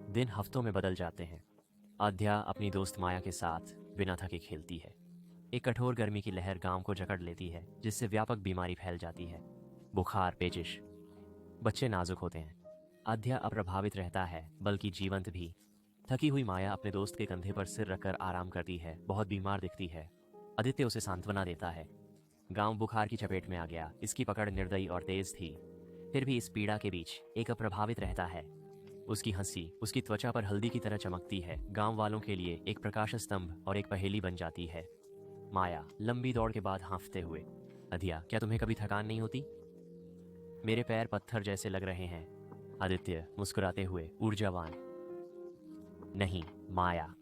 दिन हफ्तों में बदल जाते हैं। आध्या अपनी दोस्त माया के साथ बिना थके खेलती है। एक कठोर गर्मी की लहर गांव को जकड़ लेती है, जिससे व्यापक बीमारी फैल जाती है। बुखार, पेचिश। बच्चे नाजुक होते हैं। आध्या अप्रभावित रहता है, बल्कि जीवंत भी। थकी हुई माया अपने दोस्त के कंधे पर सिर रखकर आराम करती है। बहुत बीमार दिखती है। आदित्य उसे सांत्वना देता है। गांव बुखार की चपेट में आ गया। इसकी पकड़ निर्दयी और तेज थी। फिर भी इस पीड़ा के बीच एक अप्रभावित रहता है। उसकी हंसी उसकी त्वचा पर हल्दी की तरह चमकती है। गांव वालों के लिए एक प्रकाश स्तंभ और एक पहेली बन जाती है। माया लंबी दौड़ के बाद हाँफते हुए, आध्या, क्या तुम्हें कभी थकान नहीं होती? मेरे पैर पत्थर जैसे लग रहे हैं। आदित्य मुस्कुराते हुए, ऊर्जावान। नहीं, माया।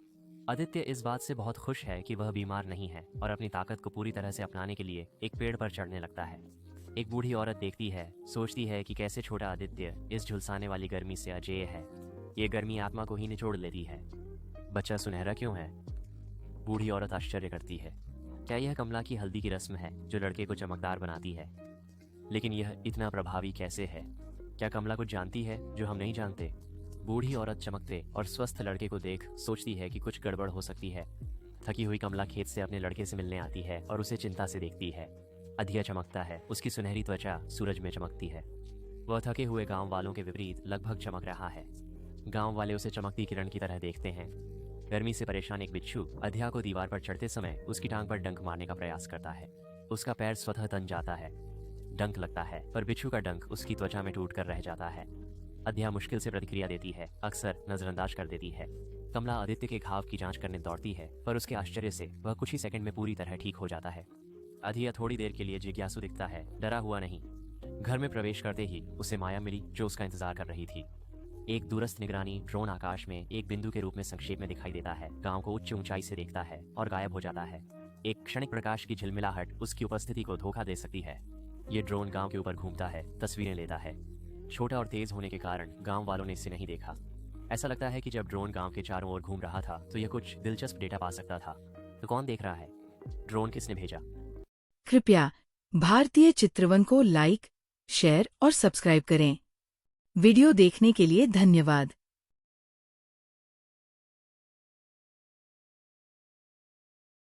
आदित्य इस बात से बहुत खुश है कि वह बीमार नहीं है और अपनी ताकत को पूरी तरह से अपनाने के लिए एक पेड़ पर चढ़ने लगता है। एक बूढ़ी औरत देखती है, सोचती है कि कैसे छोटा आदित्य इस झुलसाने वाली गर्मी से अजेय है। ये गर्मी आत्मा को ही निचोड़ लेती है। बच्चा सुनहरा क्यों है? बूढ़ी औरत आश्चर्य करती है। क्या यह कमला की हल्दी की रस्म है जो लड़के को चमकदार बनाती है? लेकिन यह इतना प्रभावी कैसे है? क्या कमला कुछ जानती है जो हम नहीं जानते? बूढ़ी औरत चमकते और स्वस्थ लड़के को देख सोचती है कि कुछ गड़बड़ हो सकती है। थकी हुई कमला खेत से अपने लड़के से मिलने आती है और उसे चिंता से देखती है। अधिया चमकता है। उसकी सुनहरी त्वचा सूरज में चमकती है। वह थके हुए गांव वालों के विपरीत लगभग चमक रहा है। गांव वाले उसे चमकती किरण की तरह देखते हैं। गर्मी से परेशान एक बिच्छू अधिया को दीवार पर चढ़ते समय उसकी टांग पर डंक मारने का प्रयास करता है। उसका पैर स्वतः तन जाता है। डंक लगता है, पर बिच्छू का डंक उसकी त्वचा में टूट कर रह जाता है। अधिया मुश्किल से प्रतिक्रिया देती है, अक्सर नजरअंदाज कर देती है। कमला आदित्य के घाव की जांच करने दौड़ती है, पर उसके आश्चर्य से वह कुछ ही सेकंड में पूरी तरह ठीक हो जाता है। अधिया थोड़ी देर के लिए जिज्ञासु दिखता है, डरा हुआ नहीं। घर में प्रवेश करते ही उसे माया मिली, जो उसका इंतजार कर रही थी। एक दूरस्थ निगरानी ड्रोन आकाश में एक बिंदु के रूप में संक्षेप में दिखाई देता है। गांव को उच्च ऊंचाई से देखता है और गायब हो जाता है। एक क्षणिक प्रकाश की झिलमिलाहट उसकी उपस्थिति को धोखा दे सकती है। ये ड्रोन गांव के ऊपर घूमता है, तस्वीरें लेता है। छोटा और तेज होने के कारण गांव वालों ने इसे नहीं देखा। ऐसा लगता है कि जब ड्रोन गांव के चारों ओर घूम रहा था तो यह कुछ दिलचस्प डेटा पा सकता था। तो कौन देख रहा है? ड्रोन किसने भेजा? कृपया भारतीय चित्रवन को लाइक, शेयर और सब्सक्राइब करें। वीडियो देखने के लिए धन्यवाद।